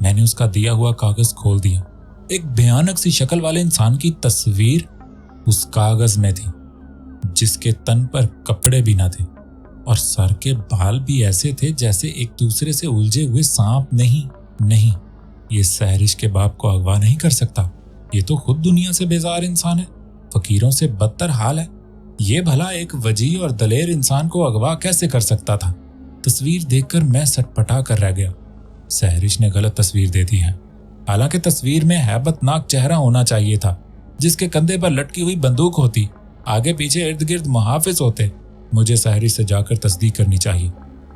मैंने उसका दिया हुआ कागज खोल दिया। एक भयानक सी शक्ल वाले इंसान की तस्वीर उस कागज में थी, जिसके तन पर कपड़े भी न थे और सर के बाल भी ऐसे थे जैसे एक दूसरे से उलझे हुए सांप। नहीं, ये सहरिश के बाप को अगवा नहीं कर सकता। ये तो खुद दुनिया से बेजार इंसान है, फकीरों से बदतर हाल है। ये भला एक वजी और दलेर इंसान को अगवा कैसे कर सकता था? तस्वीर देखकर मैं सटपटा कर रह गया। सहरिश ने गलत तस्वीर दे दी है। हालांकि तस्वीर में हैबतनाक चेहरा होना चाहिए था, जिसके कंधे पर लटकी हुई बंदूक होती, आगे पीछे इर्द गिर्द मुहाफिज होते। मुझे सहरिश से जाकर तस्दीक करनी चाहिए।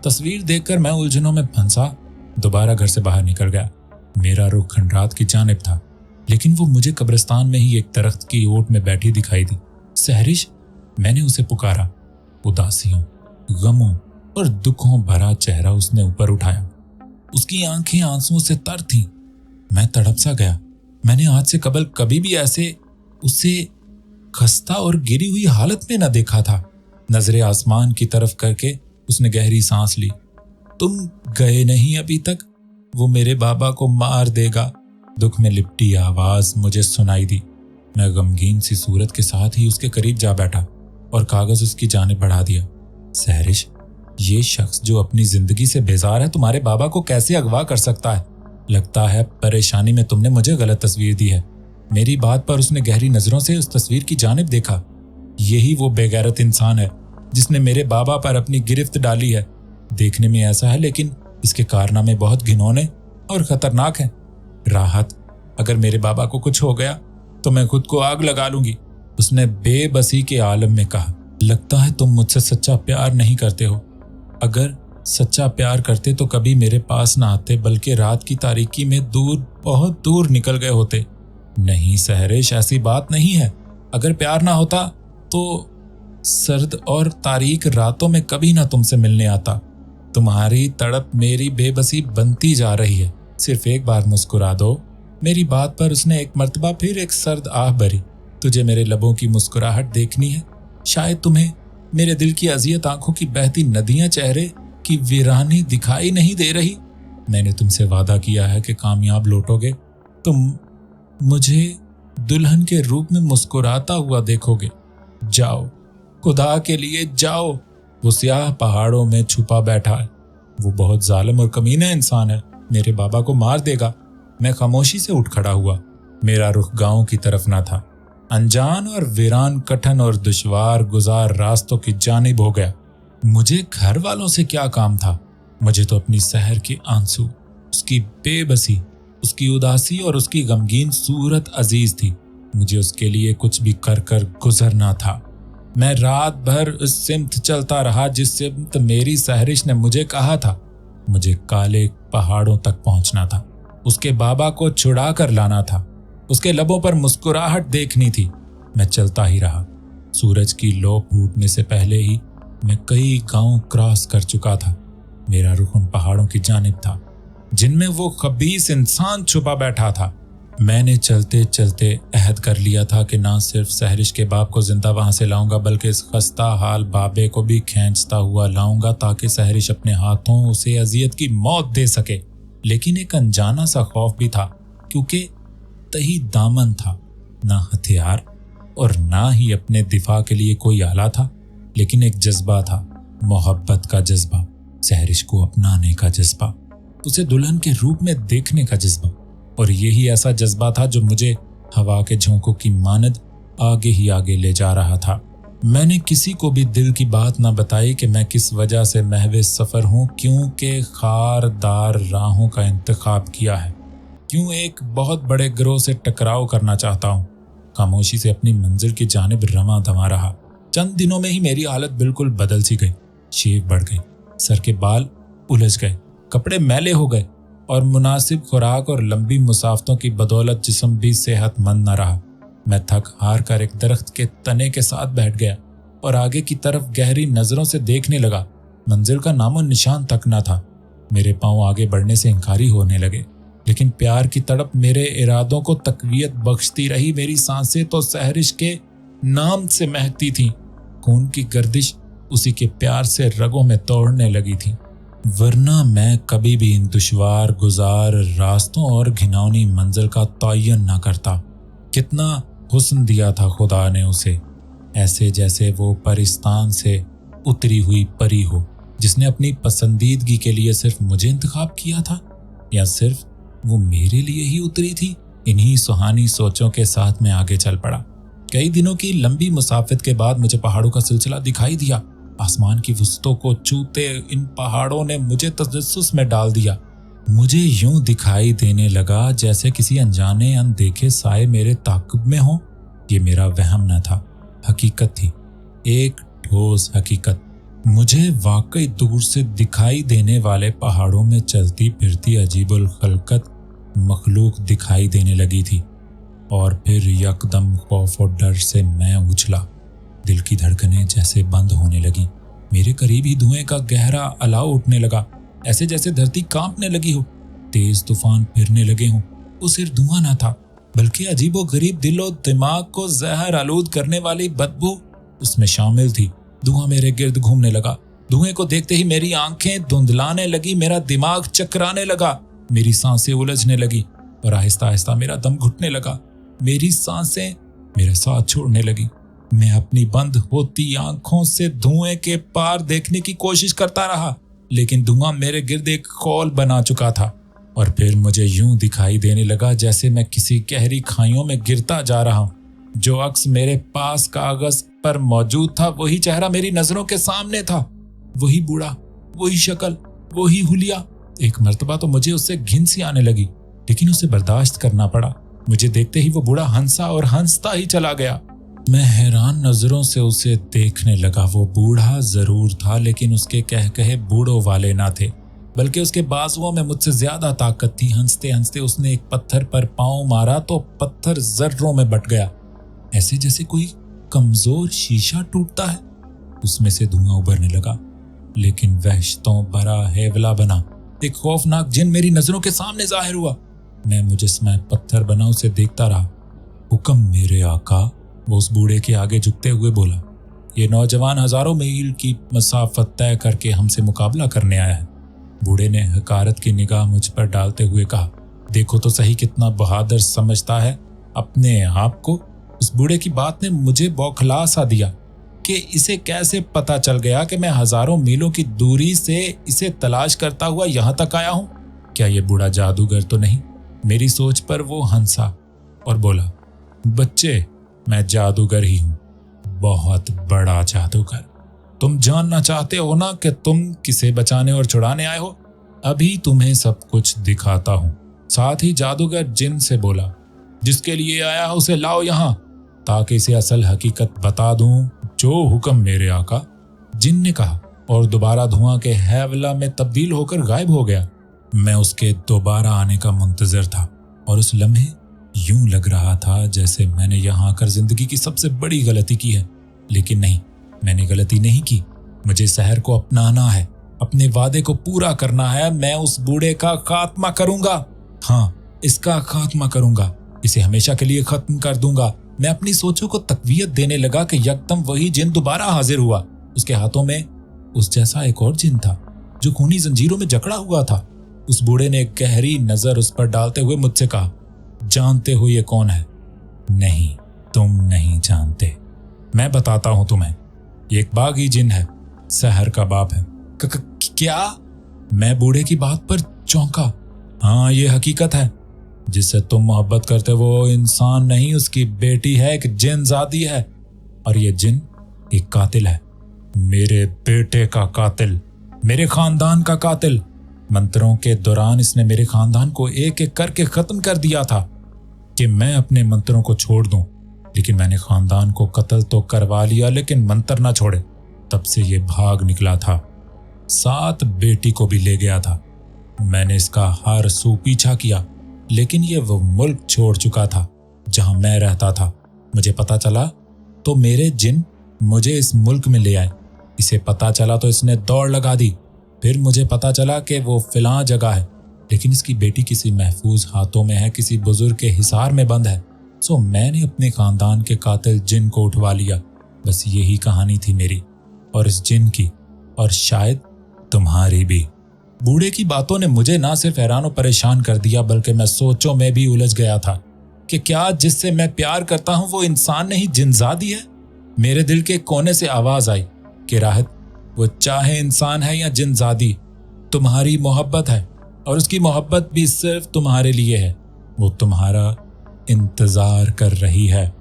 तस्वीर देखकर मैं उलझनों में फंसा दोबारा घर से बाहर निकल गया। मेरा रुख खंडरात की जानिब था, लेकिन वो मुझे कब्रिस्तान में ही एक दरख्त की ओट में बैठी दिखाई दी। सहरिश, मैंने उसे पुकारा। उदासियों, गमों और दुखों भरा चेहरा उसने ऊपर उठाया। उसकी आंखें आंसुओं से तर थीं। मैं तड़प सा गया। मैंने आज से कबल कभी भी ऐसे उसे खस्ता और गिरी हुई हालत में न देखा था। नजरें आसमान की तरफ करके उसने गहरी सांस ली। तुम गए नहीं अभी तक? वो मेरे बाबा को मार देगा। दुख में लिपटी आवाज मुझे सुनाई दी। मैं गमगीन सी सूरत के साथ ही उसके करीब जा बैठा और कागज उसकी जानिब बढ़ा दिया। सहरिश, ये शख्स जो अपनी जिंदगी से बेजार है तुम्हारे बाबा को कैसे अगवा कर सकता है? लगता है परेशानी में तुमने मुझे गलत तस्वीर दी है। मेरी बात पर उसने गहरी नजरों से उस तस्वीर की जानिब देखा। यही वो बेगैरत इंसान है जिसने मेरे बाबा पर अपनी गिरफ्त डाली है। देखने में ऐसा है, लेकिन इसके कारनामे बहुत घिनौने और खतरनाक हैं। राहत, अगर मेरे बाबा को कुछ हो गया तो मैं खुद को आग लगा लूंगी, उसने बेबसी के आलम में कहा। लगता है तुम मुझसे सच्चा प्यार नहीं करते हो। अगर सच्चा प्यार करते तो कभी मेरे पास ना आते, बल्कि रात की तारीकी में दूर, बहुत दूर निकल गए होते। नहीं सहरिश, ऐसी बात नहीं है। अगर प्यार ना होता तो सर्द और तारीक रातों में कभी ना तुमसे मिलने आता। तुम्हारी तड़प मेरी बेबसी बनती जा रही है। सिर्फ एक बार मुस्कुरा दो। मेरी बात पर उसने एक मर्तबा फिर एक सर्द आह भरी। तुझे मेरे लबों की मुस्कुराहट देखनी है? शायद तुम्हें मेरे दिल की अजियत आंखों की बहती नदियां चेहरे की वीरानी दिखाई नहीं दे रही? मैंने तुमसे वादा किया है कि कामयाब लौटोगे। तुम मुझे दुल्हन के रूप में मुस्कुराता हुआ देखोगे। जाओ, खुदा के लिए जाओ। वो स्याह पहाड़ों में छुपा बैठा है। वो बहुत जालिम और कमीना इंसान है, मेरे बाबा को मार देगा। मैं खामोशी से उठ खड़ा हुआ। मेरा रुख गांव की तरफ ना था। अनजान और वीरान, कठिन और दुश्वार गुजार रास्तों की जानिब हो गया। मुझे घर वालों से क्या काम था? मुझे तो अपनी सहर के आंसू, उसकी बेबसी, उसकी उदासी और उसकी गमगीन सूरत अजीज थी। मुझे उसके लिए कुछ भी कर कर गुजरना था। मैं रात भर उस सिमत चलता रहा जिस सिमत मेरी सहरिश ने मुझे कहा था। मुझे काले पहाड़ों तक पहुंचना था। उसके बाबा को छुड़ा कर लाना था। उसके लबों पर मुस्कुराहट देखनी थी। मैं चलता ही रहा। सूरज की लो फूटने से पहले ही मैं कई गांव क्रॉस कर चुका था। मेरा रुख उन पहाड़ों की जानिब था जिनमें वो खबीस इंसान छुपा बैठा था। मैंने चलते चलते अहद कर लिया था कि ना सिर्फ सहरिश के बाप को जिंदा वहां से लाऊंगा, बल्कि इस खस्ता हाल बाबे को भी खींचता हुआ लाऊंगा, ताकि सहरिश अपने हाथों उसे अजियत की मौत दे सके। लेकिन एक अनजाना सा खौफ भी था, क्योंकि तही दामन था, ना हथियार और ना ही अपने दिफा के लिए कोई आला था, लेकिन एक जज्बा था, मोहब्बत का जज्बा, सहरिश को अपनाने का जज्बा, उसे दुल्हन के रूप में देखने का जज्बा। और यही ऐसा जज्बा था जो मुझे हवा के झोंकों की मानद आगे ही आगे ले जा रहा था। मैंने किसी को भी दिल की बात न बताई कि मैं किस वजह से महवे सफर हूं, क्योंकि खारदार राहों का इंतखाब किया है। क्यों एक बहुत बड़े गिरोह से टकराव करना चाहता हूँ। खामोशी से अपनी मंजिल की जानिब रमा धमा रहा। चंद दिनों में ही मेरी हालत बिल्कुल बदल सी गई। शेव बढ़ गई, सर के बाल उलझ गए, कपड़े मैले हो गए और मुनासिब खुराक और लंबी मुसाफतों की बदौलत जिस्म भी सेहतमंद न रहा। मैं थक हार कर एक दरख्त के तने के साथ बैठ गया और आगे की तरफ गहरी नजरों से देखने लगा। मंजिल का नामो निशान तक न था। मेरे पांव आगे बढ़ने से इंकारी होने लगे, लेकिन प्यार की तड़प मेरे इरादों को तकवीयत बख्शती रही। मेरी सांसें तो सहरिश के नाम से महकती थीं। खून की गर्दिश उसी के प्यार से रगों में दौड़ने लगी थी। वरना मैं कभी भी इन दुश्वार गुजार रास्तों और घिनौनी मंजिल का तयन न करता। कितना हुस्न दिया था खुदा ने उसे, ऐसे जैसे वो परिस्तान से उतरी हुई परी हो, जिसने अपनी पसंदीदगी के लिए सिर्फ मुझे इंतखाब किया था, या सिर्फ वो मेरे लिए ही उतरी थी। इन्हीं सुहानी सोचों के साथ मैं आगे चल पड़ा। कई दिनों की लंबी मुसाफिर के बाद मुझे पहाड़ों का सिलसिला दिखाई दिया। आसमान की वुस्तों को छूते इन पहाड़ों ने मुझे तजस्सुस में डाल दिया। मुझे यूं दिखाई देने लगा जैसे किसी अनजाने अनदेखे साए मेरे ताक़ुब में हो। ये मेरा वहम न था, हकीकत थी, एक ठोस हकीकत। मुझे वाकई दूर से दिखाई देने वाले पहाड़ों में चलती फिरती अजीबुल खलकत मखलूक दिखाई देने लगी थी। और फिर यकदम खौफ और डर से मैं उछला। दिल की धड़कनें जैसे बंद होने लगी। मेरे करीब ही धुएं का गहरा अलाव उठने लगा, ऐसे जैसे धरती कांपने लगी हो, तेज तूफान फिरने लगे हों। वो सिर्फ धुआं ना था, बल्कि अजीबो गरीब दिलो दिमाग को जहर आलूद करने वाली बदबू उसमें शामिल थी। धुआं मेरे गिर्द घूमने लगा। धुएं को देखते ही मेरी आंखें धुंधलाने लगी, मेरा दिमाग चकराने लगा, मेरी सांसें उलझने लगी और आहिस्ता आहिस्ता मेरा दम घुटने लगा। मेरी सांसें मेरा साथ छोड़ने लगी। मैं अपनी बंद होती आंखों से धुएं के पार देखने की कोशिश करता रहा, लेकिन धुआं मेरे गिर्द एक खौल बना चुका था। और फिर मुझे यूं दिखाई देने लगा जैसे मैं किसी गहरी खाइयों में गिरता जा रहा हूं। जो अक्स मेरे पास कागज पर मौजूद था, वही चेहरा मेरी नजरों के सामने था। वही बूढ़ा, वही शक्ल, वही हुलिया। एक मर्तबा तो मुझे उससे घिन सी आने लगी, लेकिन उसे बर्दाश्त करना पड़ा। मुझे देखते ही वो बूढ़ा हंसा और हंसता ही चला गया। मैं हैरान नजरों से उसे देखने लगा। वो बूढ़ा जरूर था, लेकिन उसके कहे बूढ़ों वाले ना थे, बल्कि उसके बाजुओं में मुझसे ज्यादा ताकत थी। हंसते हंसते उसने एक पत्थर पर पांव मारा तो पत्थर जर्रों में बट गया, ऐसे जैसे कोई कमजोर शीशा टूटता है। उसमें से धुआं उभरने लगा, लेकिन वहशतों भरा हेवला बना। एक खौफनाक जिन मेरी नजरों के सामने जाहिर हुआ। मैं मुजस्मा पत्थर बना उसे देखता रहा। हुक्म मेरे आका, वो उस बूढ़े के आगे झुकते हुए बोला। ये नौजवान हजारों मील की मसाफत तय करके हमसे मुकाबला करने आया है। बूढ़े ने हकारत की निगाह मुझ पर डालते हुए कहा, देखो तो सही कितना बहादुर समझता है अपने आप को। उस बूढ़े की बात ने मुझे बौखला सा दिया कि इसे कैसे पता चल गया कि मैं हजारों मीलों की दूरी से इसे तलाश करता हुआ यहां तक आया हूं। क्या ये बूढ़ा जादूगर तो नहीं? मेरी सोच पर वो हंसा और बोला, बच्चे, मैं जादूगर ही हूं, बहुत बड़ा जादूगर। तुम जानना चाहते हो ना कि तुम किसे बचाने और छुड़ाने आए हो? अभी तुम्हें सब कुछ दिखाता हूं। साथ ही जादूगर जिन से बोला, जिसके लिए आया उसे लाओ यहां, ताकि इसे असल हकीकत बता दूं। जो हुक्म मेरे आका, जिन ने कहा, और दोबारा धुआं के हैवला में तब्दील होकर गायब हो गया। मैं उसके दोबारा आने का मुंतजर था और उस लम्हे यूं लग रहा था जैसे मैंने यहां आकर जिंदगी की सबसे बड़ी गलती की है। लेकिन नहीं, मैंने गलती नहीं की। मुझे शहर को अपनाना है, अपने वादे को पूरा करना है। मैं उस बूढ़े का खात्मा करूंगा। हाँ, इसका खात्मा करूंगा, इसे हमेशा के लिए खत्म कर दूंगा। मैं अपनी सोचों को तकवीयत देने लगा कि यकदम वही जिन दोबारा हाजिर हुआ। उसके हाथों में उस जैसा एक और जिन था जो खूनी जंजीरों में जकड़ा हुआ था। उस बूढ़े ने एक गहरी नजर उस पर डालते हुए मुझसे कहा, जानते हो ये कौन है? नहीं, तुम नहीं जानते। मैं बताता हूं तुम्हें। ये एक बागी जिन है, शहर का बाप है। क्या? मैं बूढ़े की बात पर चौंका। हाँ, ये हकीकत है। जिससे तुम मोहब्बत करते वो इंसान नहीं, उसकी बेटी है, एक जिन जादी है। और ये जिन एक कातिल है, मेरे बेटे का कातिल, मेरे खानदान का कातिल। मंत्रों के दौरान इसने मेरे खानदान को एक एक करके खत्म कर दिया था कि मैं अपने मंत्रों को छोड़ दूं, लेकिन मैंने खानदान को कत्ल तो करवा लिया लेकिन मंत्र ना छोड़े। तब से ये भाग निकला था, 7 बेटी को भी ले गया था। मैंने इसका हर सू पीछा किया, लेकिन ये वो मुल्क छोड़ चुका था जहां मैं रहता था। मुझे पता चला तो मेरे जिन मुझे इस मुल्क में ले आए। इसे पता चला तो इसने दौड़ लगा दी। फिर मुझे पता चला कि वो फिलां जगह है, लेकिन इसकी बेटी किसी महफूज हाथों में है, किसी बुजुर्ग के हिसार में बंद है। सो मैंने अपने खानदान के कातिल जिन को उठवा लिया। बस यही कहानी थी मेरी और इस जिन की, और शायद तुम्हारी भी। बूढ़े की बातों ने मुझे ना सिर्फ हैरान और परेशान कर दिया, बल्कि मैं सोचों में भी उलझ गया था कि क्या जिससे मैं प्यार करता हूं वो इंसान नहीं जिनजादी है। मेरे दिल के कोने से आवाज आई कि राहत, वो चाहे इंसान है या जिनजादी, तुम्हारी मोहब्बत है और उसकी मोहब्बत भी सिर्फ तुम्हारे लिए है। वो तुम्हारा इंतजार कर रही है।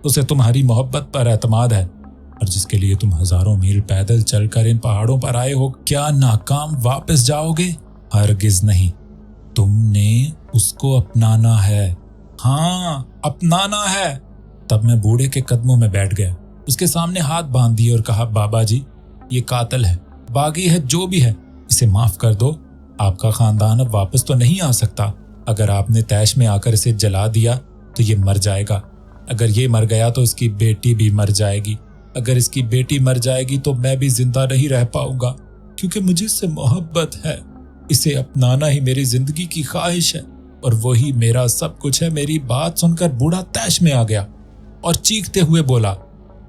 उसे तुम्हारी मोहब्बत पर एतमाद है, और जिसके लिए तुम हजारों मील पैदल चलकर इन पहाड़ों पर आए हो। क्या नाकाम वापस जाओगे? हरगिज नहीं। तुमने उसको अपनाना है। हाँ, अपनाना है। तब मैं बूढ़े के कदमों में बैठ गया, उसके सामने हाथ बांध दिए और कहा, बाबा जी, ये कातिल है, बागी है, जो भी है, इसे माफ कर दो। आपका खानदान अब वापस तो नहीं आ सकता। अगर आपने तैश में आकर इसे जला दिया तो ये मर जाएगा। अगर ये मर गया तो इसकी बेटी भी मर जाएगी। अगर इसकी बेटी मर जाएगी तो मैं भी जिंदा नहीं रह पाऊंगा, क्योंकि मुझे इससे मोहब्बत है। इसे अपनाना ही मेरी जिंदगी की ख्वाहिश है और वही मेरा सब कुछ है। मेरी बात सुनकर बूढ़ा तैश में आ गया और चीखते हुए बोला,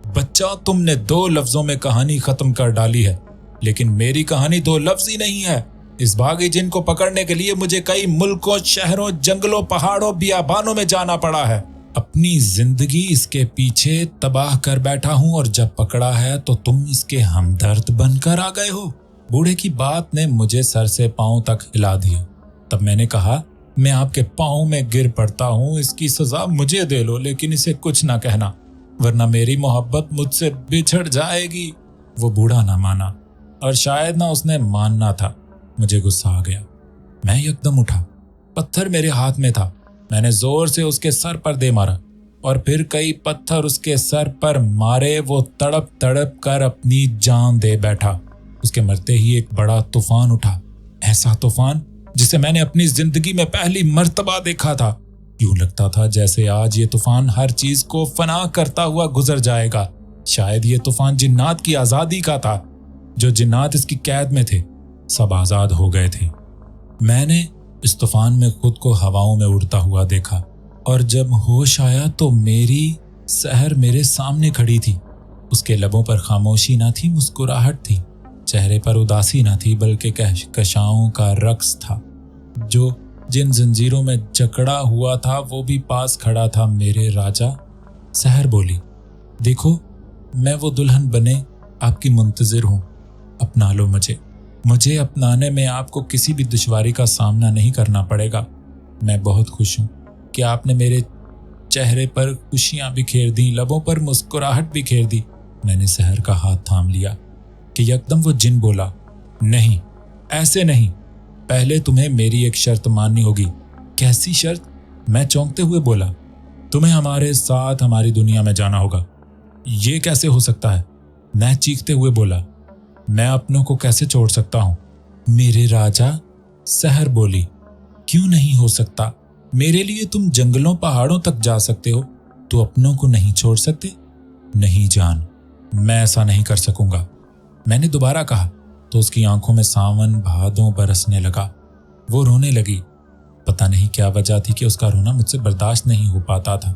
बच्चा, तुमने 2 लफ्जों में कहानी खत्म कर डाली है, लेकिन मेरी कहानी 2 लफ्ज ही नहीं है। इस बागी जिन को पकड़ने के लिए मुझे कई मुल्कों, शहरों, जंगलों, पहाड़ों, बियाबानों में जाना पड़ा है। अपनी जिंदगी इसके पीछे तबाह कर बैठा हूं, और जब पकड़ा है तो तुम इसके हमदर्द बनकर आ गए हो। बूढ़े की बात ने मुझे सर से पांव तक हिला दिया। तब मैंने कहा, मैं आपके पांव में गिर पड़ता हूं, इसकी सजा मुझे दे लो, लेकिन इसे कुछ ना कहना, वरना मेरी मोहब्बत मुझसे बिछड़ जाएगी। वो बूढ़ा ना माना, और शायद ना उसने मानना था। मुझे गुस्सा आ गया। मैं एकदम उठा। पत्थर मेरे हाथ में था। मैंने जोर से उसके सर पर दे मारा, और फिर कई पत्थर उसके सर पर मारे। वो तड़प तड़प कर अपनी जान दे बैठा। उसके मरते ही एक बड़ा तूफान उठा, ऐसा तूफान जिसे मैंने अपनी जिंदगी में पहली मर्तबा देखा था। यूं लगता था जैसे आज ये तूफान हर चीज को फना करता हुआ गुजर जाएगा। शायद ये तूफान जिन्नात की आजादी का था। जो जिन्नात इसकी कैद में थे, सब आजाद हो गए थे। मैंने इस तूफान में खुद को हवाओं में उड़ता हुआ देखा, और जब होश आया तो मेरी सहर मेरे सामने खड़ी थी। उसके लबों पर खामोशी ना थी, मुस्कुराहट थी। चेहरे पर उदासी ना थी, बल्कि कहकशाओं का रक्स था। जो जिन जंजीरों में जकड़ा हुआ था वो भी पास खड़ा था। मेरे राजा, सहर बोली, देखो, मैं वो दुल्हन बने आपकी मुंतजिर हूं। अपना लो मुझे। मुझे अपनाने में आपको किसी भी दुश्वारी का सामना नहीं करना पड़ेगा। मैं बहुत खुश हूं कि आपने मेरे चेहरे पर खुशियां बिखेर दी, लबों पर मुस्कुराहट बिखेर दी। मैंने सहर का हाथ थाम लिया कि यकदम वो जिन बोला, नहीं, ऐसे नहीं, पहले तुम्हें मेरी एक शर्त माननी होगी। कैसी शर्त? मैं चौंकते हुए बोला, तुम्हें हमारे साथ हमारी दुनिया में जाना होगा। ये कैसे हो सकता है? मैं चीखते हुए बोला, मैं अपनों को कैसे छोड़ सकता हूं? मेरे राजा, सहर बोली, क्यों नहीं हो सकता? मेरे लिए तुम जंगलों पहाड़ों तक जा सकते हो, तो अपनों को नहीं छोड़ सकते? नहीं जान, मैं ऐसा नहीं कर सकूंगा। मैंने दोबारा कहा तो उसकी आंखों में सावन भादों बरसने लगा। वो रोने लगी। पता नहीं क्या वजह थी कि उसका रोना मुझसे बर्दाश्त नहीं हो पाता था।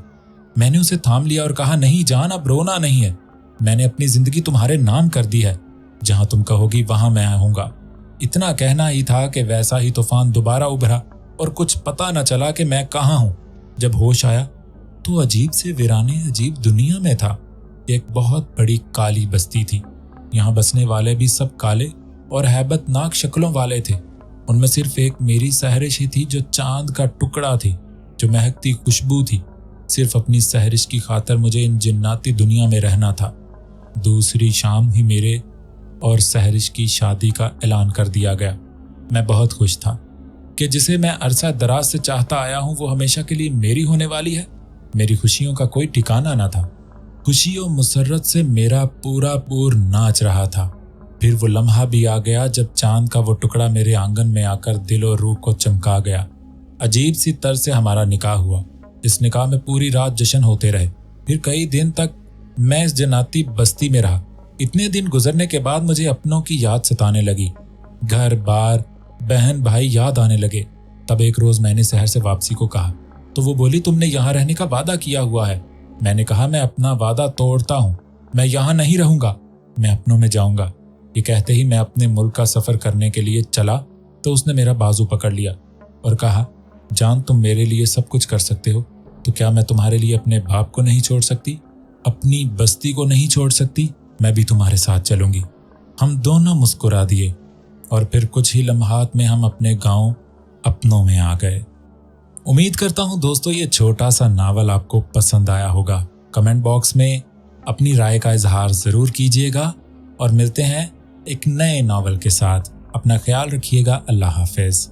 मैंने उसे थाम लिया और कहा, नहीं जान, अब रोना नहीं है। मैंने अपनी जिंदगी तुम्हारे नाम कर दी है। जहां तुम कहोगी वहां मैं आऊंगा। इतना कहना ही था कि वैसा ही तूफान दोबारा उभरा, और कुछ पता न चला कि मैं कहाँ हूं। जब होश आया तो अजीब से वीराने अजीब दुनिया में था। एक बहुत बड़ी काली बस्ती थी। यहाँ बसने वाले भी सब काले और हैबतनाक शक्लों वाले थे। उनमें सिर्फ एक मेरी सहरिश ही थी, जो चांद का टुकड़ा थी, जो महकती खुशबू थी। सिर्फ अपनी सहरिश की खातर मुझे इन जिन्नाती दुनिया में रहना था। दूसरी शाम ही मेरे और सहरिश की शादी का ऐलान कर दिया गया। मैं बहुत खुश था कि जिसे मैं अरसा दराज से चाहता आया हूं वो हमेशा के लिए मेरी होने वाली है। मेरी खुशियों का कोई ठिकाना ना था। खुशी और मुसर्रत से मेरा पूरा पूर नाच रहा था। फिर वो लम्हा भी आ गया जब चांद का वो टुकड़ा मेरे आंगन में आकर दिल और रूह को चमका गया। अजीब सी तर्ज से हमारा निकाह हुआ। इस निकाह में पूरी रात जश्न होते रहे। फिर कई दिन तक मैं इस जन्नती बस्ती में रहा। इतने दिन गुजरने के बाद मुझे अपनों की याद सताने लगी। घर बार बहन भाई याद आने लगे। तब एक रोज मैंने शहर से वापसी को कहा तो वो बोली, तुमने यहाँ रहने का वादा किया हुआ है। मैंने कहा, मैं अपना वादा तोड़ता हूँ, मैं यहाँ नहीं रहूंगा, मैं अपनों में जाऊंगा। ये कहते ही मैं अपने मुल्क का सफर करने के लिए चला तो उसने मेरा बाजू पकड़ लिया और कहा, जान तुम मेरे लिए सब कुछ कर सकते हो, तो क्या मैं तुम्हारे लिए अपने बाप को नहीं छोड़ सकती, अपनी बस्ती को नहीं छोड़ सकती? मैं भी तुम्हारे साथ चलूंगी। हम दोनों मुस्कुरा दिए और फिर कुछ ही लम्हात में हम अपने गांव अपनों में आ गए। उम्मीद करता हूं दोस्तों ये छोटा सा नावल आपको पसंद आया होगा। कमेंट बॉक्स में अपनी राय का इजहार जरूर कीजिएगा और मिलते हैं एक नए नावल के साथ। अपना ख्याल रखिएगा। अल्लाह हाफिज।